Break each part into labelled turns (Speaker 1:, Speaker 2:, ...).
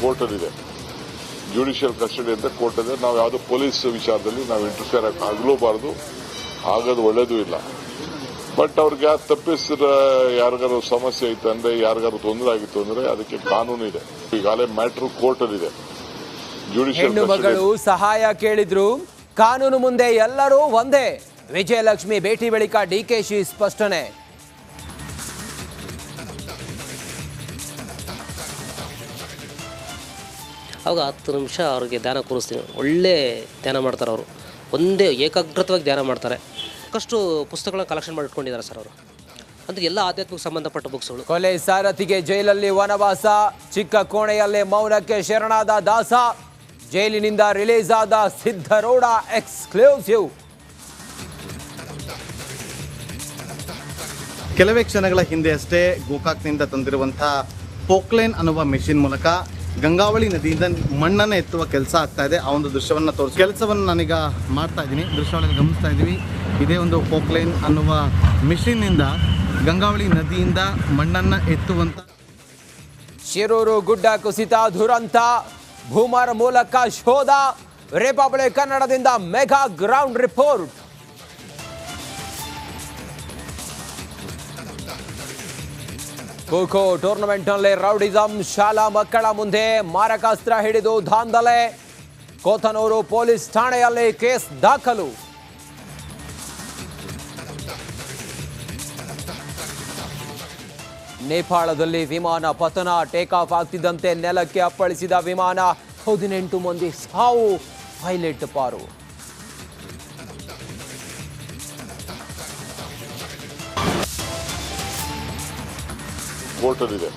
Speaker 1: ಕೋರ್ಟಲ್ಲಿದೆ. Judicial custody ಅಂತ court ಇದೆ. ನಾವು ಯಾವುದೋ ಪೊಲೀಸ್ ವಿಚಾರದಲ್ಲಿ ನಾವು ಇಂಟರ್ಫಿಯರ್ ಆಗಲೂಬಾರ್ದು, ಆಗೋದು ಒಳ್ಳೇದು ಇಲ್ಲ. ಬಟ್ ಅವ್ರಿಗೆ ತಪ್ಪಿಸಿದ ಯಾರಿಗಾರು ಸಮಸ್ಯೆ ಐತೆ ಅಂದ್ರೆ, ಯಾರಿಗಾರು ತೊಂದರೆ ಆಗಿತ್ತು ಅಂದ್ರೆ ಅದಕ್ಕೆ ಕಾನೂನು ಇದೆ. ಈಗಾಗಲೇ ಮ್ಯಾಟ್ರು ಕೋರ್ಟಲ್ಲಿದೆ.
Speaker 2: ಹೆಣ್ಣು ಮಗಳು ಸಹಾಯ ಕೇಳಿದ್ರು, ಕಾನೂನು ಮುಂದೆ ಎಲ್ಲರೂ ಒಂದೇ. ವಿಜಯಲಕ್ಷ್ಮಿ ಭೇಟಿ ಬಳಿಕ ಡಿಕೆಶಿ ಸ್ಪಷ್ಟನೆ.
Speaker 3: ಅವಾಗ 10 ನಿಮಿಷ ಅವ್ರಿಗೆ ಧ್ಯಾನ ಕೂರಿಸ್ತೀನಿ. ಒಳ್ಳೆ ಧ್ಯಾನ ಮಾಡ್ತಾರೆ ಅವರು, ಒಂದೇ ಏಕಾಗ್ರತವಾಗಿ ಧ್ಯಾನ ಮಾಡ್ತಾರೆ. ಸಾಕಷ್ಟು ಪುಸ್ತಕಗಳನ್ನ ಕಲೆಕ್ಷನ್ ಮಾಡಿ ಇಟ್ಕೊಂಡಿದ್ದಾರೆ ಸರ್ ಅವರು, ಅಂದರೆ ಎಲ್ಲ ಆಧ್ಯಾತ್ಮಿಕ ಸಂಬಂಧಪಟ್ಟ ಬುಕ್ಸ್ಗಳು.
Speaker 2: ಕೊಲೆ ಸಾರಥಿಗೆ ಜೈಲಲ್ಲಿ ವನವಾಸ, ಚಿಕ್ಕ ಕೋಣೆಯಲ್ಲೇ ಮೌನಕ್ಕೆ ಶರಣಾದ ದಾಸ, ಜೈಲಿನಿಂದ ರಿಲೀಸ್ ಆದ ಸಿದ್ಧರೋಡ ಎಕ್ಸ್ಕ್ಲೂಸಿವ್.
Speaker 4: ಕೆಲವೇ ಕ್ಷಣಗಳ ಹಿಂದೆ ಅಷ್ಟೇ ಗೋಕಾಕ್ನಿಂದ ತಂದಿರುವಂತಹ ಪೋಕ್ಲೈನ್ ಅನ್ನುವ ಮೆಷಿನ್ ಮೂಲಕ ಗಂಗಾವಳಿ ನದಿಯಿಂದ ಮಣ್ಣನ್ನು ಎತ್ತುವ ಕೆಲಸ ಆಗ್ತಾ ಇದೆ. ಆ ಒಂದು ದೃಶ್ಯವನ್ನು ಕೆಲಸವನ್ನು ನಾನೀಗ ಮಾಡ್ತಾ ಇದ್ದೀನಿ. ದೃಶ್ಯವನ್ನು ಗಮನಿಸ್ತಾ ಇದ್ದೀವಿ. ಇದೇ ಒಂದು ಪೋಕ್ಲೈನ್ ಅನ್ನುವ ಮಿಷಿನ್ನಿಂದ ಗಂಗಾವಳಿ ನದಿಯಿಂದ ಮಣ್ಣನ್ನು ಎತ್ತುವಂಥ.
Speaker 2: ಶಿರೂರು ಗುಡ್ಡ ಕುಸಿತ ದುರಂತ, ಭೂಮಾರ ಮೂಲಕ ಶೋಧ. ರಿಪಬ್ಲಿಕ್ ಕನ್ನಡದಿಂದ mega ground report. Kho kho ಟೂರ್ನಮೆಂಟ್ನಲ್ಲಿ rowdyism, ಶಾಲಾ ಮಕ್ಕಳ ಮುಂದೆ ಮಾರಕಾಸ್ತ್ರ ಹಿಡಿದು ದಾಂಧಲೆ. ಕೋತನೂರು ಪೊಲೀಸ್ ಠಾಣೆಯಲ್ಲಿ ಕೇಸ್ ದಾಖಲು. ನೇಪಾಳದಲ್ಲಿ ವಿಮಾನ ಪತನ, ಟೇಕ್ ಆಫ್ ಆಗ್ತಿದ್ದಂತೆ ನೆಲಕ್ಕೆ ಅಪ್ಪಳಿಸಿದ ವಿಮಾನ. 18 ಮಂದಿ ಸಾವು, ಪೈಲಟ್ ಪಾರು.
Speaker 1: ಕೋರ್ಟಲ್ಲಿದೆ.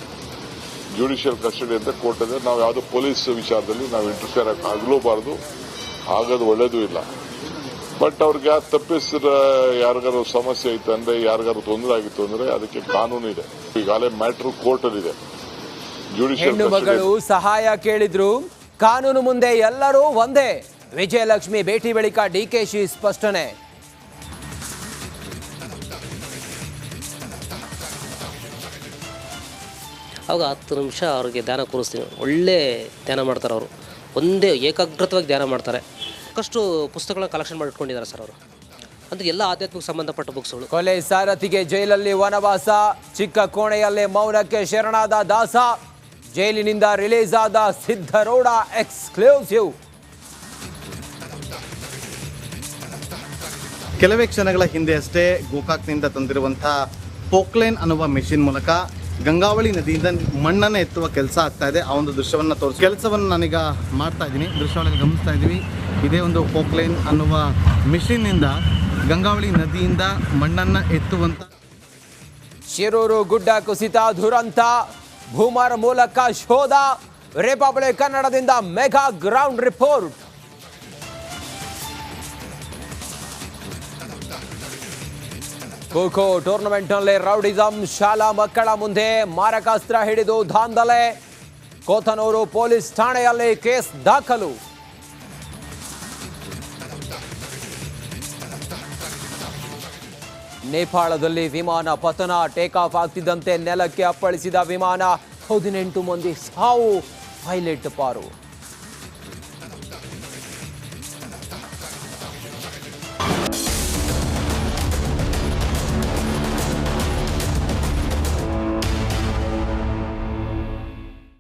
Speaker 1: ಜುಡಿಷಿಯಲ್ ಕಸ್ಟಡಿ ಅಂತ ಕೋರ್ಟ್ ಇದೆ. ನಾವು ಯಾವುದೋ ಪೊಲೀಸ್ ವಿಚಾರದಲ್ಲಿ ನಾವು ಇಂಟರ್ಫಿಯರ್ ಆಗಲೂಬಾರ್ದು, ಆಗೋದು ಒಳ್ಳೇದು ಇಲ್ಲ. ಬಟ್ ಅವ್ರಿಗೆ ತಪ್ಪಿಸಿದ ಯಾರಿಗಾರು ಸಮಸ್ಯೆ ಐತೆ ಅಂದ್ರೆ, ಯಾರಿಗಾರು ತೊಂದರೆ ಆಗಿತ್ತು ಅಂದ್ರೆ ಅದಕ್ಕೆ ಕಾನೂನು ಇದೆ. ಈಗಾಗಲೇ ಮ್ಯಾಟ್ರು ಕೋರ್ಟಲ್ಲಿದೆ.
Speaker 2: ಹೆಣ್ಣು ಮಗಳು ಸಹಾಯ ಕೇಳಿದ್ರು, ಕಾನೂನು ಮುಂದೆ ಎಲ್ಲರೂ ಒಂದೇ. ವಿಜಯಲಕ್ಷ್ಮಿ ಭೇಟಿ ಬಳಿಕ ಡಿಕೆಶಿ ಸ್ಪಷ್ಟನೆ.
Speaker 3: ಅವಾಗ 10 ನಿಮಿಷ ಅವ್ರಿಗೆ ಧ್ಯಾನ ಕೂರಿಸ್ತೀನಿ. ಒಳ್ಳೆ ಧ್ಯಾನ ಮಾಡ್ತಾರೆ ಅವರು, ಒಂದೇ ಏಕಾಗ್ರತವಾಗಿ ಧ್ಯಾನ ಮಾಡ್ತಾರೆ. ಸಾಕಷ್ಟು ಪುಸ್ತಕಗಳನ್ನ ಕಲೆಕ್ಷನ್ ಮಾಡಿ ಇಟ್ಕೊಂಡಿದ್ದಾರೆ ಸರ್ ಅವರು, ಅಂದರೆ ಎಲ್ಲ ಆಧ್ಯಾತ್ಮಿಕ ಸಂಬಂಧಪಟ್ಟ ಬುಕ್ಸ್ಗಳು.
Speaker 2: ಕೊಲೆ ಸಾರಥಿಗೆ ಜೈಲಲ್ಲಿ ವನವಾಸ, ಚಿಕ್ಕ ಕೋಣೆಯಲ್ಲೇ ಮೌನಕ್ಕೆ ಶರಣಾದ ದಾಸ, ಜೈಲಿನಿಂದ ರಿಲೀಸ್ ಆದ ಸಿದ್ಧರೋಡ ಎಕ್ಸ್ಕ್ಲೂಸಿವ್.
Speaker 4: ಕೆಲವೇ ಕ್ಷಣಗಳ ಹಿಂದೆ ಅಷ್ಟೇ ಗೋಕಾಕ್ನಿಂದ ತಂದಿರುವಂತಹ ಪೋಕ್ಲೈನ್ ಅನ್ನುವ ಮೆಷಿನ್ ಮೂಲಕ ಗಂಗಾವಳಿ ನದಿಯಿಂದ ಮಣ್ಣನ್ನು ಎತ್ತುವ ಕೆಲಸ ಆಗ್ತಾ ಇದೆ. ಆ ಒಂದು ದೃಶ್ಯವನ್ನು ಕೆಲಸವನ್ನು ನಾನೀಗ ಮಾಡ್ತಾ ಇದ್ದೀನಿ. ದೃಶ್ಯವನ್ನು ಗಮನಿಸ್ತಾ ಇದ್ದೀವಿ. ಇದೇ ಒಂದು ಪೋಕ್ಲೈನ್ ಅನ್ನುವ ಮಿಷಿನ್ನಿಂದ ಗಂಗಾವಳಿ ನದಿಯಿಂದ ಮಣ್ಣನ್ನು ಎತ್ತುವಂಥ.
Speaker 2: ಶಿರೂರು ಗುಡ್ಡ ಕುಸಿತ ದುರಂತ, ಭೂಮಾರ ಮೂಲಕ ಶೋಧ. ರಿಪಬ್ಲಿಕ್ ಕನ್ನಡದಿಂದ mega ground report. Kho kho ಟೂರ್ನಮೆಂಟ್ನಲ್ಲಿ rowdyism, ಶಾಲಾ ಮಕ್ಕಳ ಮುಂದೆ ಮಾರಕಾಸ್ತ್ರ ಹಿಡಿದು ದಾಂಧಲೆ. ಕೋತನೂರು ಪೊಲೀಸ್ ಠಾಣೆಯಲ್ಲಿ ಕೇಸ್ ದಾಖಲು. ನೇಪಾಳದಲ್ಲಿ ವಿಮಾನ ಪತನ, ಟೇಕ್ ಆಫ್ ಆಗ್ತಿದ್ದಂತೆ ನೆಲಕ್ಕೆ ಅಪ್ಪಳಿಸಿದ ವಿಮಾನ. 18 ಮಂದಿ ಸಾವು, ಪೈಲಟ್ ಪಾರು.